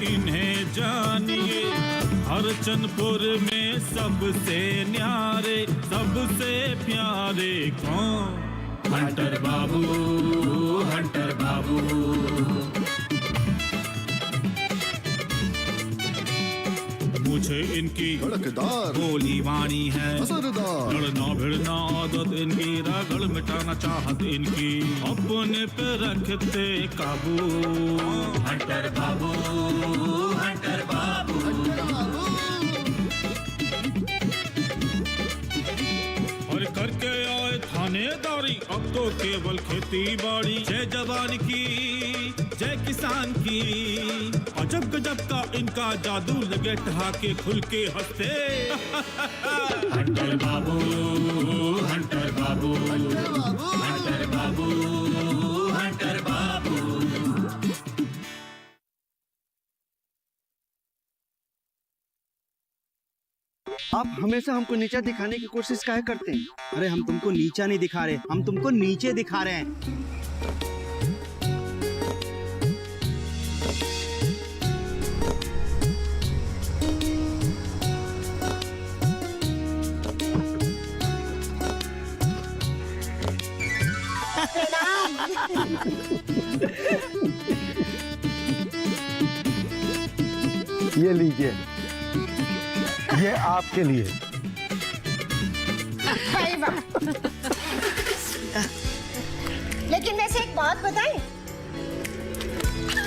इन्हें जानिए, हरचंदपुर में सबसे न्यारे, सबसे प्यारे कौन? हंटर बाबू, हंटर बाबू। मुझे इनकी धड़कदार गोली वाणी है, असरदार लड़ना भिड़ना आदत इनकी, रगड़ मिटाना चाहत इनकी, अपने पे रखते काबू। हंटर बाबू, हंटर बाबू। और करके आए थानेदारी, अब तो केवल खेती बाड़ी। जय जवान की, जय किसान की, अजब गजब का इनका जादू, लगे ठहाके खुल के हंसते। हंटर बाबू, हंटर बाबू, हंटर बाबू, हंटर बाबू। आप हमेशा हमको नीचा दिखाने की कोशिश काहे करते हैं? अरे हम तुमको नीचा नहीं दिखा रहे, हम तुमको नीचे दिखा रहे हैं। ये लीजिए, ये आपके लिए। लेकिन वैसे एक बात बताएं,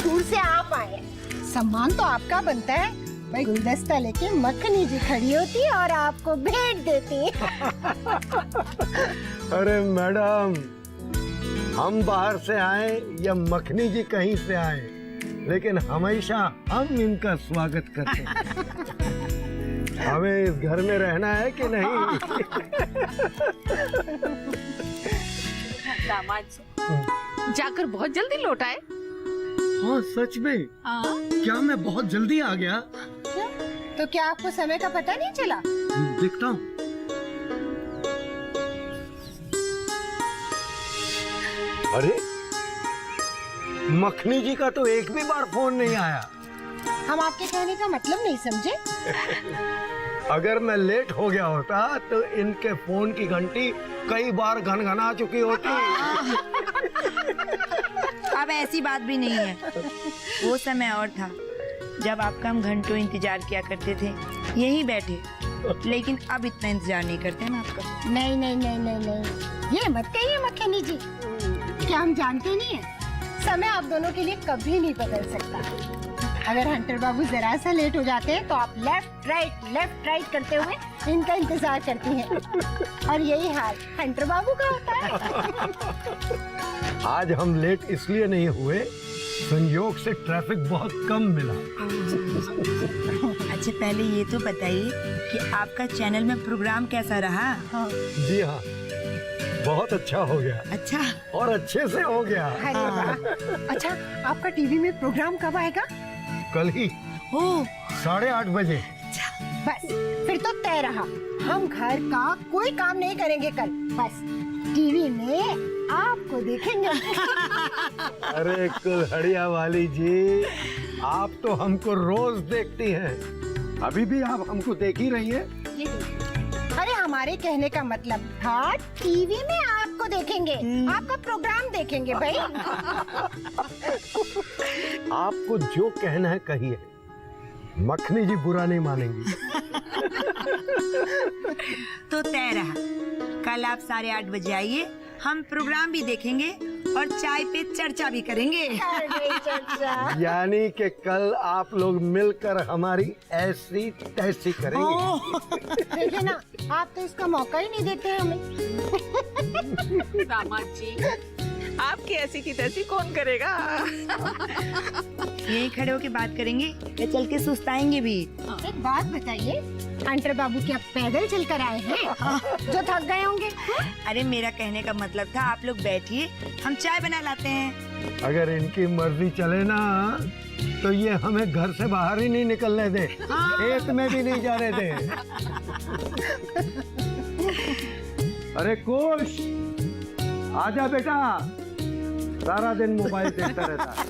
दूर से आप आए, सम्मान तो आपका बनता है। भाई गुलदस्ता लेके मखनी जी खड़ी होती और आपको भेंट देती। अरे मैडम, हम बाहर से आए या मखनी जी कहीं से आए, लेकिन हमेशा हम इनका स्वागत करते हैं। हमें इस घर में रहना है कि नहीं? दामाद जी जाकर बहुत जल्दी लौट आए। हाँ सच में? क्या मैं बहुत जल्दी आ गया? तो क्या आपको समय का पता नहीं चला? देखता हूँ। अरे मखनी जी का तो एक भी बार फोन नहीं आया। हम आपके कहने का मतलब नहीं समझे। अगर मैं लेट हो गया होता तो इनके फोन की घंटी कई बार घनघना चुकी होती। अब ऐसी बात भी नहीं है, वो समय और था जब आपका हम घंटों इंतजार किया करते थे यहीं बैठे, लेकिन अब इतना इंतजार नहीं करते हम आपका। नहीं नहीं नहीं नहीं नहीं, ये मत कहिए मखनी जी। क्या हम जानते नहीं है, समय आप दोनों के लिए कभी नहीं बदल सकता। अगर हंटर बाबू जरा सा लेट हो जाते हैं तो आप लेफ्ट राइट करते हुए इनका इंतजार करती हैं। और यही हाल हंटर बाबू का होता है। आज हम लेट इसलिए नहीं हुए, संयोग से ट्रैफिक बहुत कम मिला। अच्छा पहले ये तो बताइए कि आपका चैनल में प्रोग्राम कैसा रहा? जी हाँ, बहुत अच्छा हो गया। अच्छा, और अच्छे से हो गया। अरे वाह। अच्छा आपका टीवी में प्रोग्राम कब आएगा? कल ही। ओह 8:30 बजे। बस फिर तो तय रहा, हम घर का कोई काम नहीं करेंगे कल, बस टीवी में आपको देखेंगे। अरे कुल्हड़िया वाली जी, आप तो हमको रोज देखती हैं, अभी भी आप हमको देख ही रही हैं। अरे हमारे कहने का मतलब था टीवी में आपको देखेंगे, आपका प्रोग्राम देखेंगे भाई। आपको जो कहना है कहिए, मखनी जी बुरा नहीं मानेंगी। तो तय रहा, कल आप 8:30 बजे आइए, हम प्रोग्राम भी देखेंगे और चाय पे चर्चा भी करेंगे। यानी कि कल आप लोग मिलकर हमारी ऐसी तैसी करेंगे। देखिए ना, आप तो इसका मौका ही नहीं देते हमें। दामाद जी आपकी ऐसी की तैसी कौन करेगा? यही खड़े होके बात करेंगे या चल के सुस्ताएंगे भी? एक बात बताइए, हंटर बाबू क्या पैदल चलकर आए हैं? जो थक गए होंगे। अरे मेरा कहने का मतलब था आप लोग बैठिए, हम चाय बना लाते हैं। अगर इनकी मर्जी चले ना तो ये हमें घर से बाहर ही नहीं निकलने दे, खेत में भी नहीं जाने दे। अरे कुश, आजा बेटा, सारा दिन मोबाइल देखता रहता है।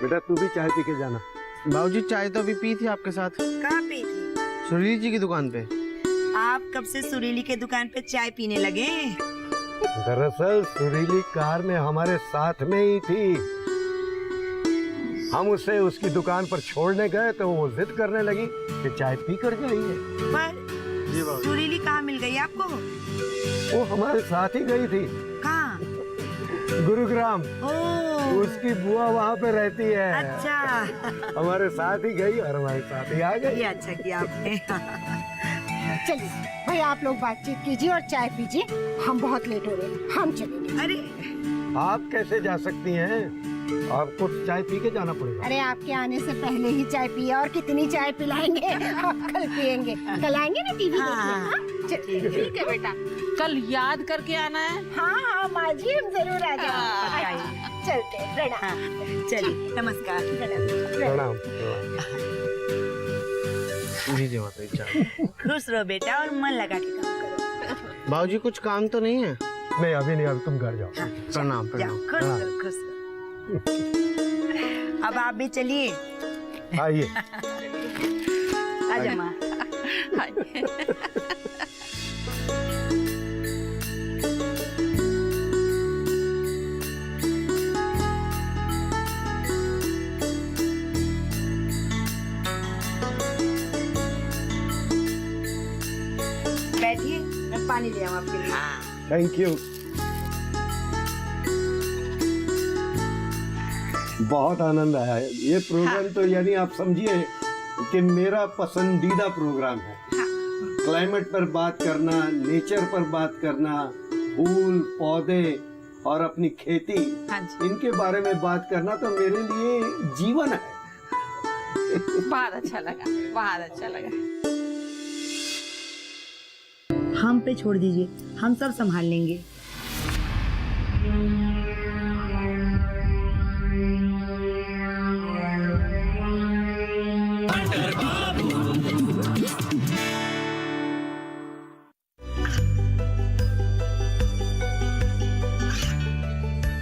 बेटा तू भी चाय पी के जाना। बाबूजी चाय तो अभी पी थी आपके साथ, कहाँ पे थी? सुरीली जी की दुकान पे। आप कब से सुरीली के दुकान पे चाय पीने लगे? दरअसल सुरीली कार में हमारे साथ में ही थी। हम उसे उसकी दुकान पर छोड़ने गए तो वो जिद करने लगी कि चाय पी कर जाइए। पर सुरीली कहाँ मिल गई आपको? वो हमारे साथ ही गई थी। कहाँ? गुरुग्राम। ओह, उसकी बुआ वहाँ पे रहती है। अच्छा। हमारे साथ ही गई और हमारे साथ ही आ गई। ये अच्छा किया आपने। चलिए भाई, आप लोग बातचीत कीजिए और चाय पीजिए, हम बहुत लेट हो रहे हैं, हम चलेंगे। अरे आप कैसे जा सकती हैं? आपको चाय पी के जाना पड़ेगा। अरे आपके आने से पहले ही चाय पिए, और कितनी चाय पिलाएंगे? आप कल पियेंगे, कल आएंगे ना टीवी देखने। हाँ? ठीक है बेटा, कल याद करके आना है। हाँ माँ जी, हम जरूर आ जाएंगे। चलते हैं, प्रणाम। हाँ, चलिए, नमस्कार। प्रणाम। जी माता जी चाय। खुश रहो बेटा और मन लगा के काम करो। बाबूजी कुछ काम तो नहीं है? नहीं अभी नहीं, अभी तुम घर जाओ। प्रणाम जाओ, प्रणाम। खुश रहो, खुश रहो। अब आप भी चलिए। आइए। आजा माँ। बैठिए, मैं पानी ले आऊँ आपके लिए। Thank you. बहुत आनंद आया। ये प्रोग्राम तो यानी आप समझिए कि मेरा पसंदीदा प्रोग्राम है। क्लाइमेट पर बात करना, नेचर पर बात करना, फूल पौधे और अपनी खेती, हाँ जी, इनके बारे में बात करना तो मेरे लिए जीवन है। बहुत अच्छा लगा, बहुत अच्छा लगा। हम पे छोड़ दीजिए, हम सब संभाल लेंगे।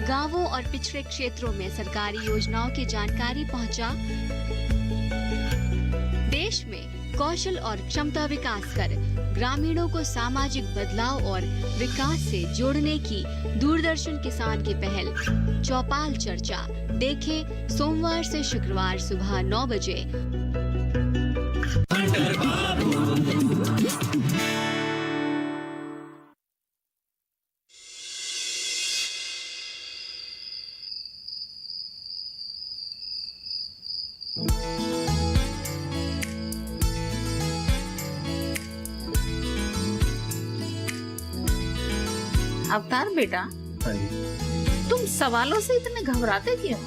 गांवों और पिछड़े क्षेत्रों में सरकारी योजनाओं की जानकारी पहुंचा। देश में कौशल और क्षमता विकास कर ग्रामीणों को सामाजिक बदलाव और विकास से जोड़ने की दूरदर्शन किसान की पहल चौपाल चर्चा देखें सोमवार से शुक्रवार सुबह 9 बजे। अवतार बेटा, हाँ जी। तुम सवालों से इतने घबराते क्यों?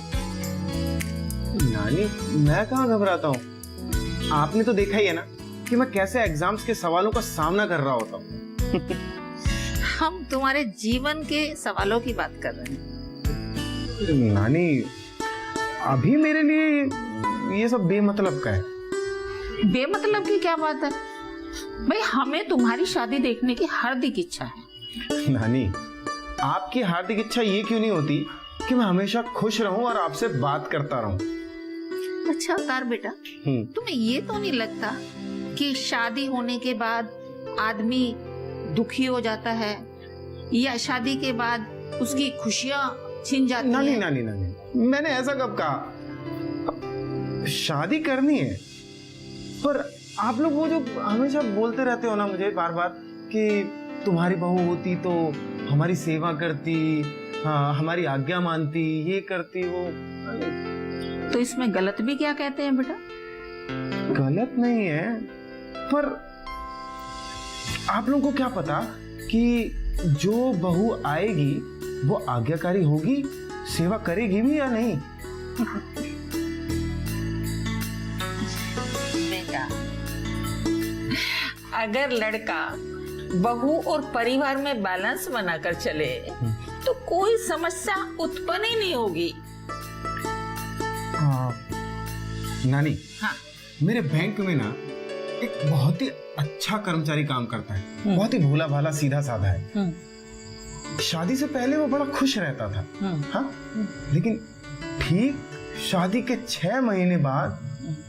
नानी मैं कहाँ घबराता हूँ? आपने तो देखा ही है ना कि मैं कैसे एग्जाम्स के सवालों का सामना कर रहा होता हूँ। हम तुम्हारे जीवन के सवालों की बात कर रहे हैं। नानी अभी मेरे लिए ये सब बेमतलब का है। बेमतलब की क्या बात है भाई? हमें तुम्हारी शादी देखने की हार्दिक इच्छा है। नानी आपकी हार्दिक इच्छा ये क्यों नहीं होती कि मैं हमेशा खुश रहूं और आपसे बात करता रहूं? अच्छा अवतार बेटा, तुम्हें ये तो नहीं लगता कि शादी होने के बाद आदमी दुखी हो जाता है या शादी के बाद उसकी खुशियां छिन जाती नानी हैं? नानी नानी मैंने ऐसा कब कहा? शादी करनी है, पर आप लोग वो जो हमेशा बोलते रहते हो ना मुझे बार बार कि तुम्हारी बहू होती तो हमारी सेवा करती, हाँ, हमारी आज्ञा मानती, ये करती वो। तो इसमें गलत भी क्या कहते हैं बेटा? गलत नहीं है, पर आप लोगों को क्या पता कि जो बहू आएगी वो आज्ञाकारी होगी, सेवा करेगी भी या नहीं। बेटा, अगर लड़का बहू और परिवार में बैलेंस बनाकर चले तो कोई समस्या उत्पन्न ही नहीं होगी। नानी, हाँ। मेरे बैंक में ना एक बहुत ही अच्छा कर्मचारी काम करता है, बहुत ही भोला भाला सीधा साधा है। शादी से पहले वो बड़ा खुश रहता था, हाँ, लेकिन ठीक शादी के 6 महीने बाद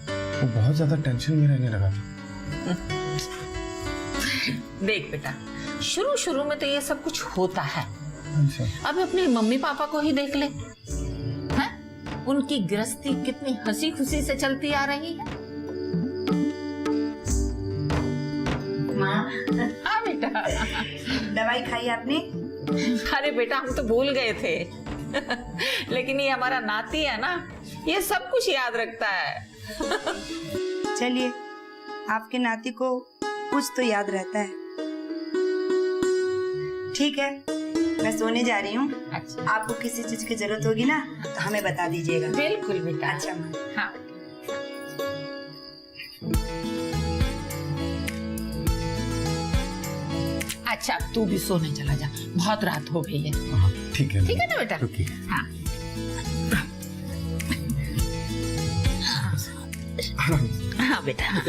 वो बहुत ज्यादा टेंशन में रहने लगा था। देख बेटा, शुरू शुरू में तो ये सब कुछ होता है। अच्छा। अब अपने मम्मी पापा को ही देख ले, हैं? उनकी गृहस्थी कितनी हंसी खुशी से चलती आ रही है। माँ, हाँ बेटा। दवाई खाई आपने? अरे बेटा, हम तो भूल गए थे। लेकिन ये हमारा नाती है ना, ये सब कुछ याद रखता है। चलिए, आपके नाती को कुछ तो याद रहता है। ठीक है, मैं सोने जा रही हूँ। अच्छा, आपको किसी चीज की जरूरत होगी ना तो हमें बता दीजिएगा। बिल्कुल बेटा। अच्छा माँ। हाँ। अच्छा, अब तू भी सोने चला जा, बहुत रात हो गई है। ठीक है। ठीक है ना बेटा? रुकिए। हाँ। हाँ बेटा। हाँ।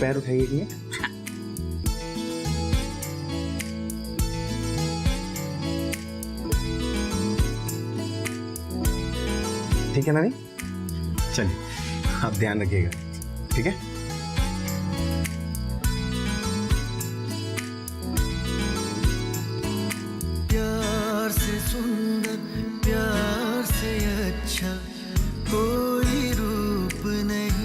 पैर उठाइए। ठीक है नानी, चलिए आप ध्यान रखिएगा, ठीक है? प्यार से सुंदर, प्यार से अच्छा कोई रूप नहीं।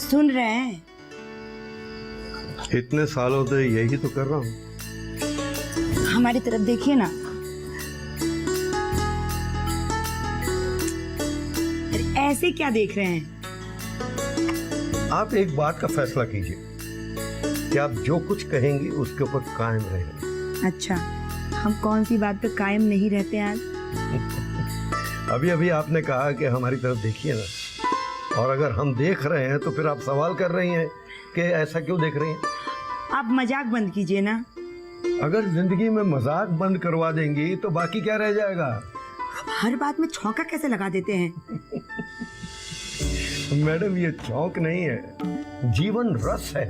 सुन रहे हैं? इतने सालों से यही तो कर रहा हूँ। हमारी तरफ देखिए ना। अरे ऐसे क्या देख रहे हैं? आप एक बात का फैसला कीजिए कि आप जो कुछ कहेंगी उसके ऊपर कायम रहेंगे। अच्छा, हम कौन सी बात पे कायम नहीं रहते आज? अभी अभी आपने कहा कि हमारी तरफ देखिए ना, और अगर हम देख रहे हैं तो फिर आप सवाल कर रही हैं कि ऐसा क्यों देख रही हैं। आप मजाक बंद कीजिए ना। अगर जिंदगी में मजाक बंद करवा देंगी तो बाकी क्या रह जाएगा। आप हर बात में छौंका कैसे लगा देते हैं? मैडम, ये चौंक नहीं है, जीवन रस है,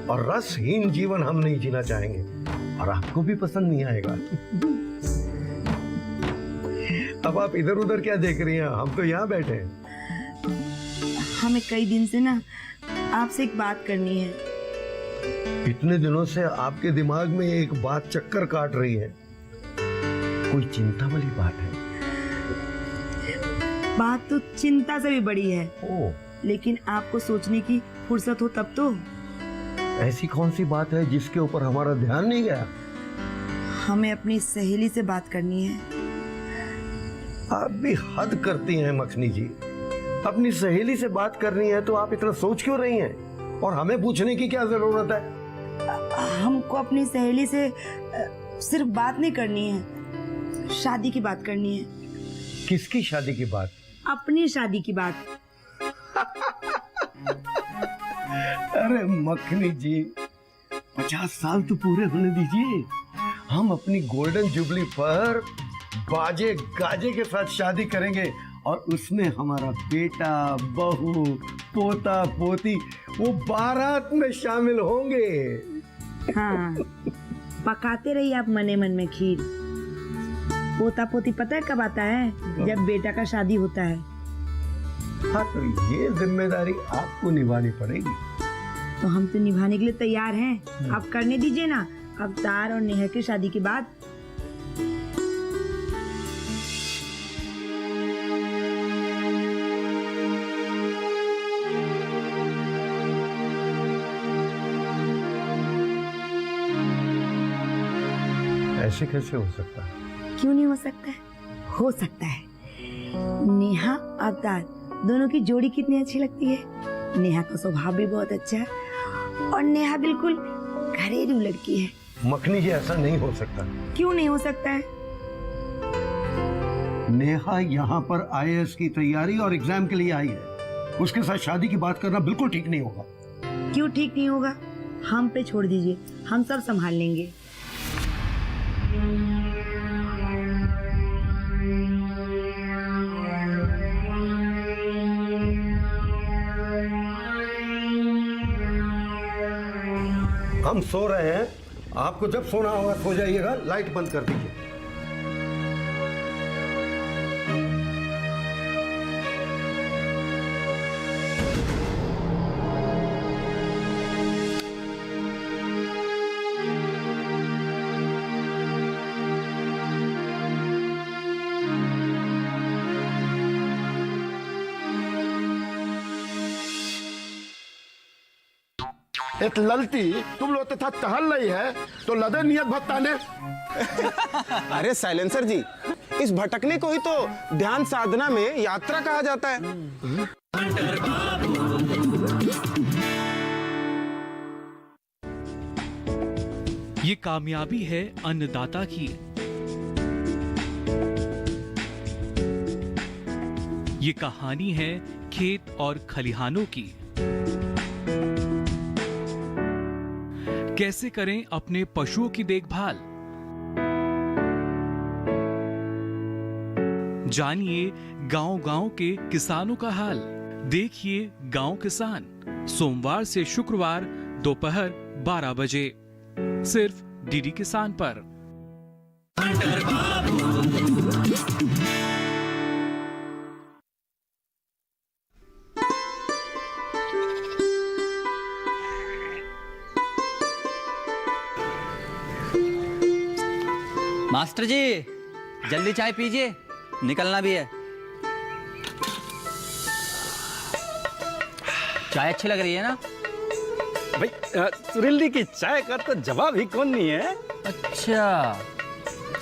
और रसहीन जीवन हम नहीं जीना चाहेंगे, और आपको भी पसंद नहीं आएगा। अब आप इधर उधर क्या देख रही हैं, हम तो यहाँ बैठे हैं। हमें कई दिन से ना आपसे एक बात करनी है। इतने दिनों से आपके दिमाग में एक बात चक्कर काट रही है, कोई चिंता वाली बात है? बात तो चिंता से भी बड़ी है। ओ, लेकिन आपको सोचने की फुर्सत हो तब तो। ऐसी कौन सी बात है जिसके ऊपर हमारा ध्यान नहीं गया? हमें अपनी सहेली से बात करनी है। आप भी हद करती हैं मखनी जी। अपनी सहेली से बात करनी है तो आप इतना सोच क्यों रही हैं? और हमें पूछने की क्या जरूरत है? हमको अपनी सहेली से सिर्फ बात नहीं करनी है, शादी की बात करनी है। किसकी शादी की बात? अपनी शादी की बात। अरे मखनी जी, 50 साल तो पूरे होने दीजिए। हम अपनी गोल्डन जुबली पर बाजे गाजे के साथ शादी करेंगे, और उसमें हमारा बेटा, बहू, पोता, पोती वो बारात में शामिल होंगे। हाँ, पकाते रहिए आप मने मन में खीर। पोता पोती पता है कब आता है? जब बेटा का शादी होता है। हाँ, तो ये जिम्मेदारी आपको निभानी पड़ेगी। तो हम तो निभाने के लिए तैयार हैं। आप करने दीजिए ना अवतार और नेहा की शादी के बाद। ऐसे कैसे हो सकता है? क्यों नहीं हो सकता है? हो सकता है। नेहा अवतार दोनों की जोड़ी कितनी अच्छी लगती है। नेहा का स्वभाव भी बहुत अच्छा है, और नेहा बिल्कुल घरेलू लड़की है। मखनी जी, ऐसा नहीं हो सकता। क्यों नहीं हो सकता है? नेहा यहाँ पर IAS की तैयारी और एग्जाम के लिए आई है। उसके साथ शादी की बात करना बिल्कुल ठीक नहीं होगा। क्यों ठीक नहीं होगा? हम पे छोड़ दीजिए, हम सब संभाल लेंगे। हम सो रहे हैं, आपको जब सोना होगा सो जाइएगा, लाइट बंद कर दीजिए। एक ललती तुम लोग तथा टहल रही है तो लदे नियत भटकाने। अरे साइलेंसर जी, इस भटकने को ही तो ध्यान साधना में यात्रा कहा जाता है। ये कामयाबी है अन्नदाता की। ये कहानी है खेत और खलिहानों की। कैसे करें अपने पशुओं की देखभाल, जानिए गांव-गांव के किसानों का हाल। देखिए गांव किसान, सोमवार से शुक्रवार दोपहर 12 बजे, सिर्फ डीडी किसान पर। मास्टर जी जल्दी चाय पीजिए, निकलना भी है। चाय अच्छी लग रही है ना भाई? सुरीली की चाय का तो जवाब ही कौन नहीं है। अच्छा,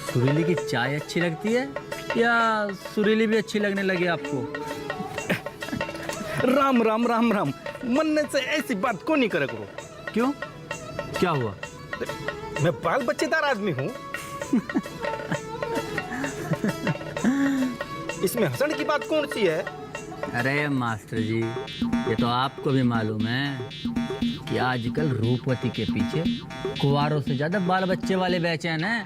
सुरीली की चाय अच्छी लगती है या सुरीली भी अच्छी लगने लगी आपको? राम राम राम राम, मन से ऐसी बात को नहीं करे करो। क्यों, क्या हुआ? मैं बाल बच्चेदार आदमी हूँ। इसमें हंसने की बात कौन सी है? अरे मास्टर जी, ये तो आपको भी मालूम है कि आजकल रूपवती के पीछे कुंवारों से ज्यादा बाल बच्चे वाले बेचैन हैं।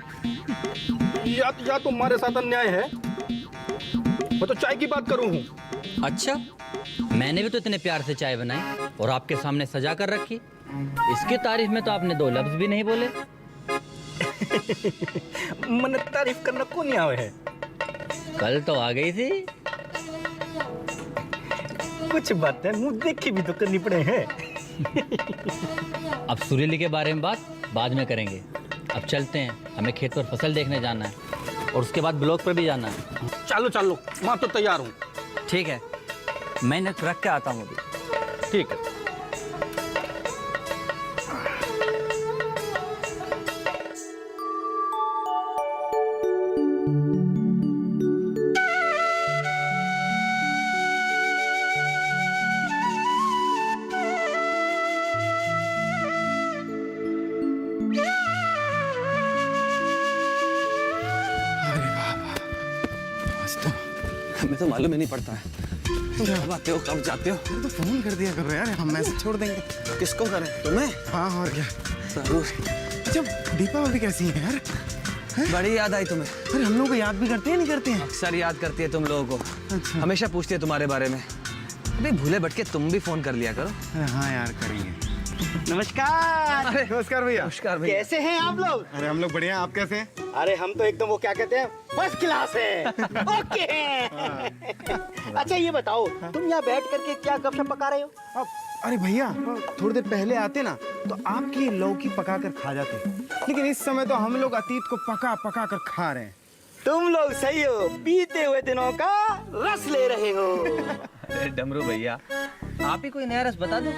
या तो तुम्हारे साथ अन्याय है। मैं तो चाय की बात करूँ हूँ। अच्छा, मैंने भी तो इतने प्यार से चाय बनाई और आपके सामने सजा कर रखी। इसकी तारीफ में तो आपने 2 लफ्ज भी नहीं बोले। मन तारीफ करना कौन नहीं आवे है। कल तो आ गई थी। कुछ बातें मुंह देखी भी तो करनी पड़े हैं। अब सुरीली के बारे में बात बाद में करेंगे। अब चलते हैं, हमें खेत पर फसल देखने जाना है और उसके बाद ब्लॉक पर भी जाना है। चलो चलो, मैं तो तैयार हूँ। ठीक है, मैं रख के आता हूँ अभी। ठीक है। हमें तो मालूम ही नहीं पड़ता है कब आते हो कब जाते हो। तो फोन कर दिया करो यार, हम मैसेज छोड़ देंगे। किसको करें, तुम्हें? हाँ और क्या। जरूर। जब दीपावली कैसी है यार? बड़ी याद आई तुम्हें। अरे हम लोग को याद भी करते हैं नहीं करते हैं? अक्सर याद करती है तुम लोगों को। अच्छा। हमेशा पूछती है तुम्हारे बारे में। अभी भूले भटके तुम भी फोन कर लिया करो। हाँ यार करेंगे। नमस्कार। अरे नमस्कार भैया। नमस्कार भैया। कैसे हैं आप लोग? अरे हम लोग बढ़िया, आप कैसे हैं? अरे हम तो एकदम वो क्या कहते हैं, फर्स्ट क्लास है। ओके। अच्छा ये बताओ, तुम यहाँ बैठ करके क्या गपशप पका रहे हो? अरे भैया थोड़ी देर पहले आते ना तो आपकी लौकी पका कर खा जाते, लेकिन इस समय तो हम लोग अतीत को पका पका कर खा रहे हैं। तुम लोग सही हो, बीते हुए दिनों का रस ले रहे हो। अरे डमरू भैया, आप ही कोई नया रस बता दो।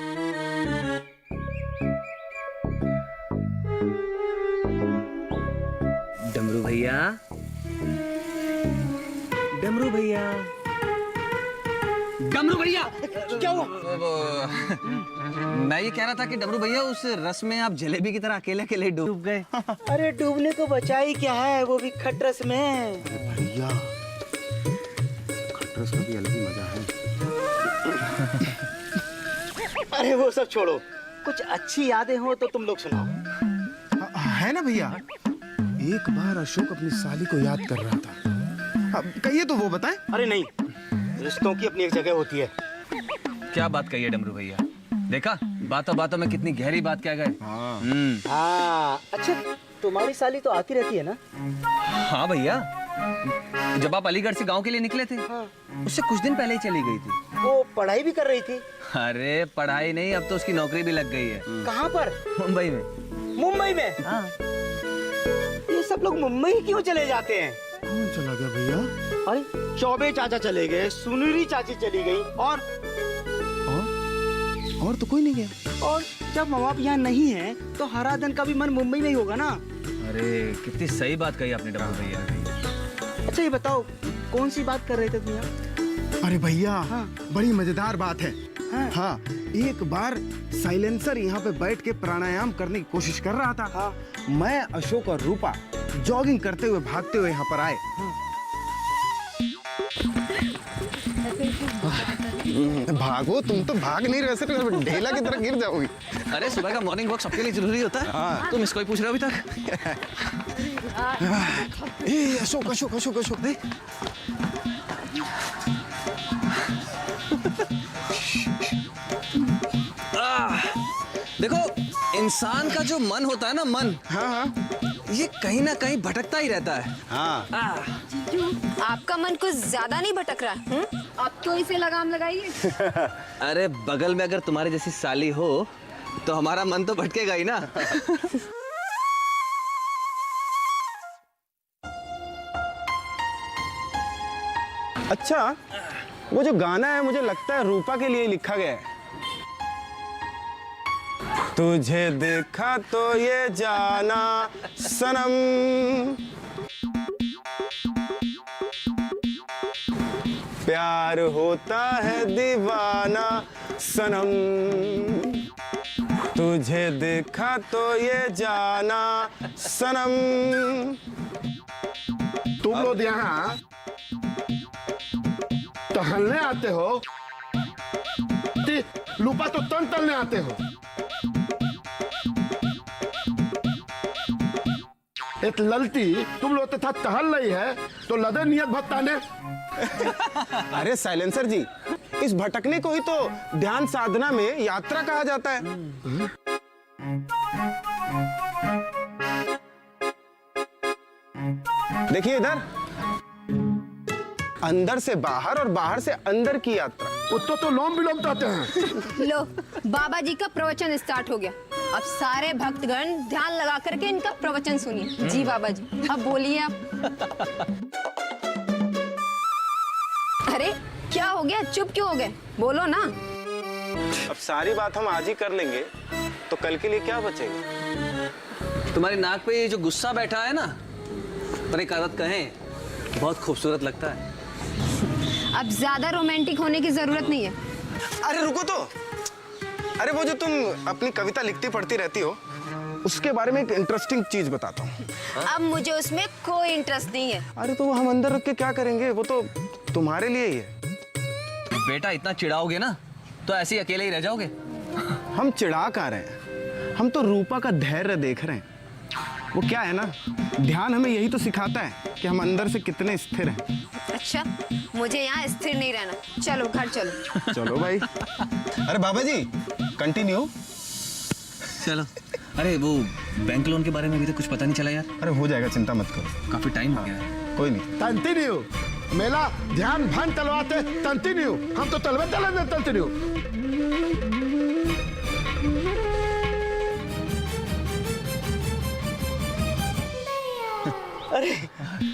डमरू भैया, डमरू भैया, डमरू भैया, क्या हुआ? मैं ये कह रहा था कि डमरू भैया उस रस में आप जलेबी की तरह अकेले अकेले डूब गए। अरे डूबने को बचाई क्या है, वो भी खटरस में। भैया खटरस का भी अलग ही मजा है। अरे वो सब छोड़ो, कुछ अच्छी यादें हो तो तुम लोग सुनाओ। है ना भैया, एक बार अशोक अपनी साली को याद कर रहा था। कहिए तो वो बताएं। अरे नहीं, रिश्तों की अपनी एक जगह होती है। क्या बात कही है डमरू भैया, देखा बातों बातों में कितनी गहरी बात कह गए। हाँ, अच्छा तुम्हारी साली तो आती रहती है ना? हाँ भैया, जब आप अलीगढ़ से गांव के लिए निकले थे, उससे कुछ दिन पहले ही चली गई थी। वो पढ़ाई भी कर रही थी? अरे पढ़ाई नहीं, अब तो उसकी नौकरी भी लग गई है। कहाँ पर? मुंबई में। मुंबई में? हाँ। ये सब लोग मुंबई क्यों चले जाते हैं? कौन चला गया भैया? अरे चौबे चाचा चले गए, सुनीरी चाची चली गई, और तो कोई नहीं गया। और जब माँ बाप यहाँ नहीं है तो हरा दिन का भी मन मुंबई में ही होगा ना। अरे कितनी सही बात कही आपने डमरू भैया। अच्छा ये बताओ, कौन सी बात कर रहे थे तुम यहाँ? अरे भैया, हाँ। बड़ी मजेदार बात है। हाँ, एक बार साइलेंसर यहाँ पे बैठ के प्राणायाम करने की कोशिश कर रहा था। हाँ। मैं, अशोक और रूपा जॉगिंग करते हुए भागते हुए यहाँ पर आए। भागो, तुम तो भाग नहीं रहे, सिर्फ ढेला की तरह गिर जाओगी। अरे सुबह का मॉर्निंग वॉक सबके लिए जरूरी होता है। हाँ। तुम इसको ही पूछ रहे हो अभी तक। ए अशोक अशोक अशोक अशोक देख। देखो, इंसान का जो मन होता है ना, मन, हाँ, ये कहीं ना कहीं भटकता ही रहता है। हाँ। आपका मन कुछ ज्यादा नहीं भटक रहा है? अब तो इसे लगाम लगाइए। अरे बगल में अगर तुम्हारी जैसी साली हो तो हमारा मन तो भटकेगा ही ना। अच्छा, वो जो गाना है मुझे लगता है रूपा के लिए लिखा गया है। तुझे देखा तो ये जाना सनम, प्यार होता है दीवाना सनम, तुझे देखा तो ये जाना सनम। तुम लोग यहाँ टहलने आते हो, लूपा तो तन तलने आते हो। एक ललती तुम लोग तथा टहल रही है तो लदे नियत भत्ताने। अरे साइलेंसर जी, इस भटकने को ही तो ध्यान साधना में यात्रा कहा जाता है। देखिए इधर, अंदर से बाहर और बाहर से अंदर की यात्रा। उत्तो तो लोम विलोम कहते हैं। लो, बाबा जी का प्रवचन स्टार्ट हो गया। अब सारे भक्तगण ध्यान लगा करके इनका प्रवचन सुनिए। जी बाबा जी, अब बोलिए आप। अरे क्या हो गया, चुप क्यों हो गए? बोलो ना। अब सारी बात हम आज ही कर लेंगे तो कल के लिए क्या बचेगा? तुम्हारी नाक पे ये जो गुस्सा बैठा है ना, पर एक आदत कहें, बहुत खूबसूरत लगता है। अब ज्यादा रोमांटिक होने की जरूरत नहीं है। अरे रुको तो, अरे वो जो तुम अपनी कविता लिखती पढ़ती रहती हो, उसके बारे में एक इंटरेस्टिंग चीज बताता हूँ। अब मुझे उसमें कोई इंटरेस्ट नहीं है। अरे तो वो हम अंदर रख के क्या करेंगे, वो तो तुम्हारे लिए ही है। बेटा इतना चिढ़ाओगे ना तो ऐसे ही अकेले ही रह जाओगे। हम चिढ़ा कहाँ रहे हैं, हम तो रूपा का धैर्य देख रहे हैं। वो क्या है ना, ध्यान हमें यही तो सिखाता है कि हम अंदर से कितने स्थिर हैं। अच्छा, मुझे यहाँ स्थिर नहीं रहना। चलो घर चलो। चलो भाई। अरे बाबा जी कंटिन्यू। चलो। अरे वो बैंक लोन के बारे में अभी तक कुछ पता नहीं चला यार। अरे हो जाएगा, चिंता मत करो, काफी टाइम हो गया है। कोई नहीं। कंटिन्यू मेला ध्यान भन तलवाते कंटिन्यू, हम तो तलवे तलवे कंटिन्यू। अरे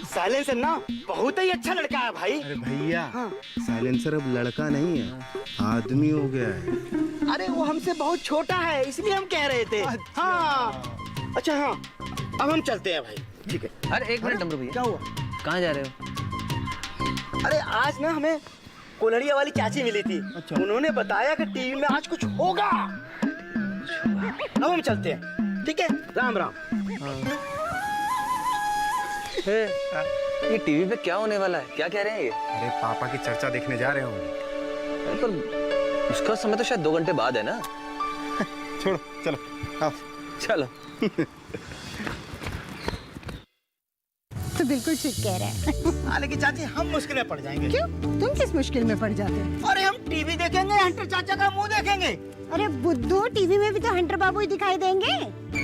साइलेंसर ना बहुत ही अच्छा लड़का है भाई। अरे भैया, साइलेंसर अब लड़का नहीं है, आदमी हो गया है। अरे वो हमसे बहुत छोटा है, इसलिए हम कह रहे थे। हाँ अच्छा, हाँ अब हम चलते हैं भाई। ठीक है। अरे एक मिनट डमरू भैया, क्या हुआ? कहाँ जा रहे हो? अरे आज ना हमें कोलड़िया वाली चाची मिली थी। अच्छा। उन्होंने बताया कि टीवी में आज कुछ होगा। अब हम चलते हैं। ठीक है, राम राम। ये टीवी पे क्या होने वाला है, क्या कह रहे हैं ये? अरे पापा की चर्चा देखने जा रहे होंगे। पर उसका समय तो शायद 2 घंटे बाद है ना। छोड़ो, चलो आओ। चलो। तो बिल्कुल ठीक कह रहे हैं। हाँ लेकिन चाची हम मुश्किल में पड़ जाएंगे। क्यों? तुम किस मुश्किल में पड़ जाते हो? अरे हम टीवी देखेंगे, हंटर चाचा का मुंह देखेंगे। अरे बुद्धू, टीवी में भी तो हंटर बाबू ही दिखाई देंगे।